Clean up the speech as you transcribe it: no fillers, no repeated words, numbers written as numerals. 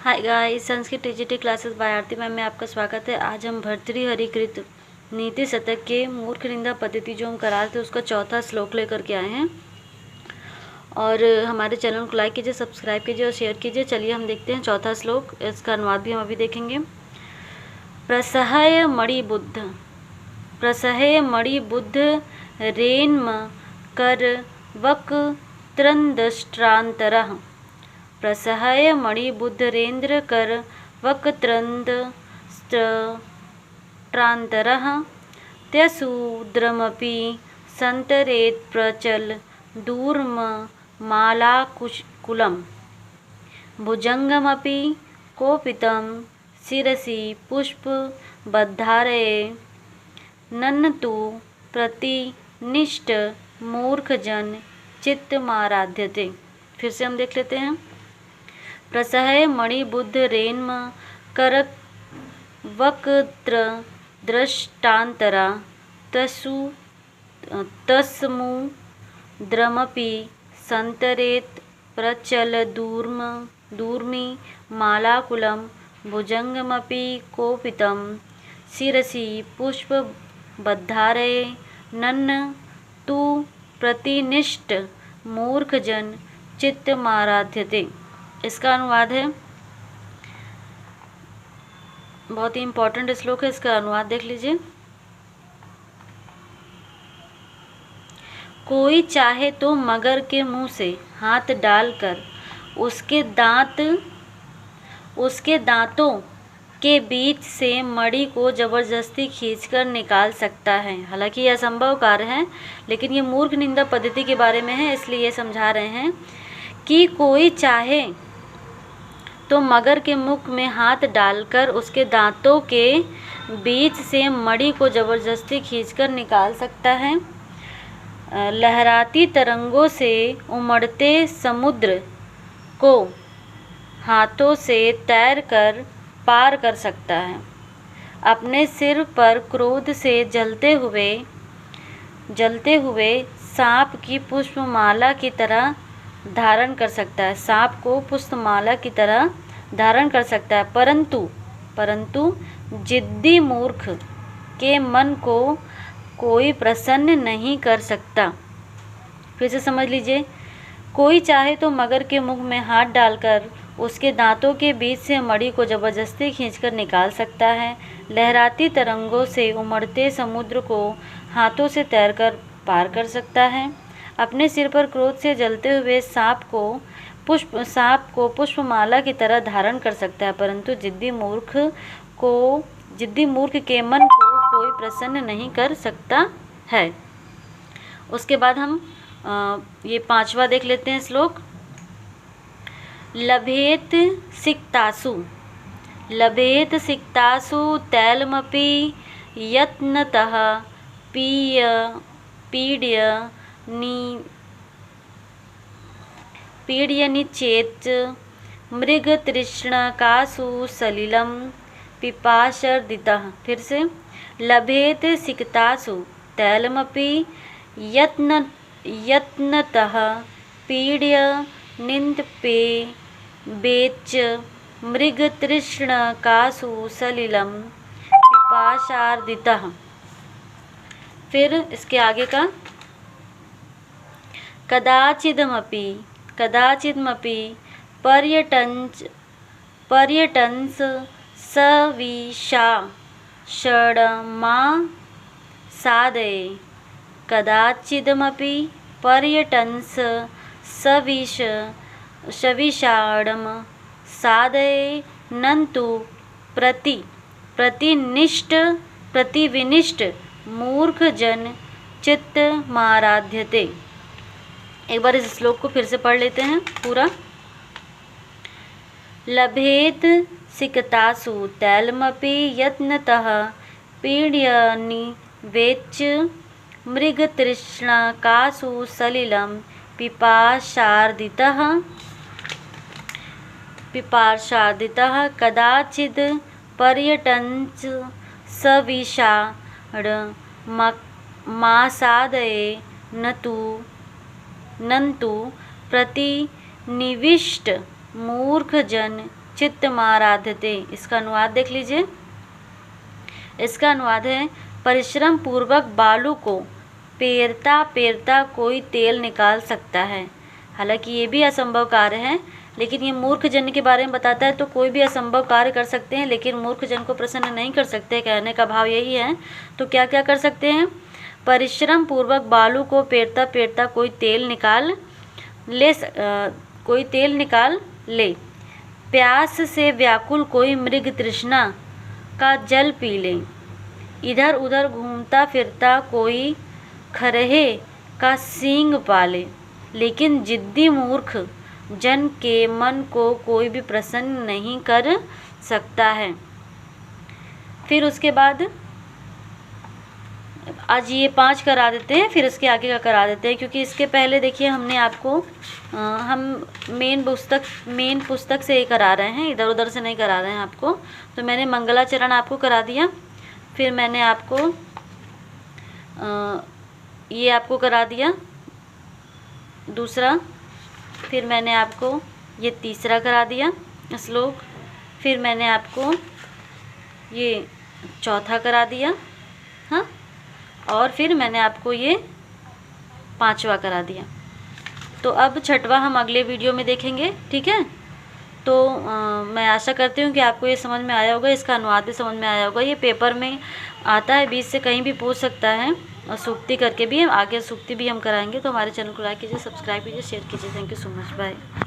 Hi guys, Sanskrit TGT classes bye आरती ma'am में आपका स्वागत है। आज हम भर्तृहरिकृत नीति शतक के मूर्ख निंदा पद्धति जो हम करा रहे थे उसका चौथा श्लोक लेकर के आए हैं। और हमारे चैनल को लाइक कीजिए, सब्सक्राइब कीजिए और शेयर कीजिए। चलिए हम देखते हैं चौथा श्लोक। इसका अनुवाद भी हम अभी देखेंगे। प्रसहय मणिबुद्ध रेन्म कर वक त्रंदष्ट्रांतरः। प्रसहय मणिबुद्धरेन्द्र कर वक्त्रंदष्ट्रांतरः। त्यशूद्रमपि संतरेत् प्रचल दूर्म मालाकुलं। भुजंगमपि कोपितं शिरसि पुष्पबद्धारये। नन्नतु प्रतिनिष्ठ मूर्खजन चित्तमाराध्यते। फिर से हम देख लेते हैं। प्रसहय मणिबुद्ध रेन्म करक वक्त्र दृष्टांतरा। तस्मुद्रमपि संतरेत् प्रचल दूर्मि मालाकुलं। भुजंगमपि कोपितं शिरसि पुष्पबद्धारये। नन्न तु प्रतिनिष्ठ मूर्खजन चित्तमाराध्यते। इसका अनुवाद है, बहुत ही इम्पोर्टेंट श्लोक है, इसका अनुवाद देख लीजिए। कोई चाहे तो मगर के मुंह से हाथ डालकर उसके दांतों के बीच से मणि को जबरदस्ती खींचकर निकाल सकता है। हालांकि यह असंभव कार्य है, लेकिन ये मूर्ख निंदा पद्धति के बारे में है, इसलिए ये समझा रहे हैं कि कोई चाहे तो मगर के मुख में हाथ डालकर उसके दांतों के बीच से मणि को जबरदस्ती खींचकर निकाल सकता है। लहराती तरंगों से उमड़ते समुद्र को हाथों से तैरकर पार कर सकता है। अपने सिर पर क्रोध से जलते हुए सांप की पुष्पमाला की तरह धारण कर सकता है। सांप को पुष्पमाला की तरह धारण कर सकता है, परंतु जिद्दी मूर्ख के मन को कोई प्रसन्न नहीं कर सकता। फिर से समझ लीजिए। कोई चाहे तो मगर के मुख में हाथ डालकर उसके दांतों के बीच से मणि को जबरदस्ती खींचकर निकाल सकता है। लहराती तरंगों से उमड़ते समुद्र को हाथों से तैरकर पार कर सकता है। अपने सिर पर क्रोध से जलते हुए सांप को पुष्पमाला की तरह धारण कर सकता है, परंतु जिद्दी मूर्ख के मन को कोई प्रसन्न नहीं कर सकता है। उसके बाद हम ये पांचवा देख लेते हैं श्लोक। लभेत सिक्तासु तैलमपि यत्नतः पीड्यनिचेत् मृगतृष्णकासु सलिलं पिपाशर्दितः। फिर से। लभेत सिक्तासु तैलमपि यत्नतः पीड्यनिपेच मृगतृष्णकासु सलिलं पिपाशार्दितः। फिर इसके आगे का। कदाचिदमपि पर्यटन्स सविशा षड्मासादये। कदाचिदमपि पर्यटन्स सविषाडमसादये। नन्तु प्रतिविनिष्ट मूर्खजन चित्तमाराध्यते। एक बार इस श्लोक को फिर से पढ़ लेते हैं पूरा। लभेत सिक्तासु तैलमपि यत्नतः पीड्यनिवेच मृगतृष्णकासु सलिलं पिपाशार्दितः। कदाचिद् पर्यटन्स सविषाडमासादये। नन्तु प्रतिनिविष्ट मूर्खजन चित्तमाराध्यते। इसका अनुवाद देख लीजिए। इसका अनुवाद है परिश्रम पूर्वक बालू को पेरता पेरता कोई तेल निकाल सकता है। हालांकि ये भी असंभव कार्य है, लेकिन ये मूर्ख जन के बारे में बताता है, तो कोई भी असंभव कार्य कर सकते हैं, लेकिन मूर्ख जन को प्रसन्न नहीं कर सकते। कहने का भाव यही है। तो क्या क्या कर सकते हैं? परिश्रम पूर्वक बालू को पेरता पेरता कोई तेल निकाल ले। प्यास से व्याकुल कोई मृग तृष्णा का जल पी ले। इधर उधर घूमता फिरता कोई खरहे का सींग पाले। लेकिन जिद्दी मूर्ख जन के मन को कोई भी प्रसन्न नहीं कर सकता है। फिर उसके बाद आज ये 5 करा देते हैं, फिर इसके आगे का करा देते हैं, क्योंकि इसके पहले देखिए हमने आपको हम मेन पुस्तक से ही करा रहे हैं, इधर उधर से नहीं करा रहे हैं आपको। तो मैंने मंगलाचरण आपको करा दिया, फिर मैंने आपको ये आपको करा दिया दूसरा, फिर मैंने आपको ये तीसरा करा दिया श्लोक, फिर मैंने आपको ये चौथा करा दिया, हाँ, और फिर मैंने आपको ये 5वां करा दिया। तो अब 6वां हम अगले वीडियो में देखेंगे, ठीक है। तो मैं आशा करती हूँ कि आपको ये समझ में आया होगा, इसका अनुवाद भी समझ में आया होगा। ये पेपर में आता है, बीच से कहीं भी पूछ सकता है, और सूक्ति करके भी आगे सूक्ति भी हम कराएंगे। तो हमारे चैनल को लाइक कीजिए, सब्सक्राइब कीजिए, शेयर कीजिए। Thank you so much, bye.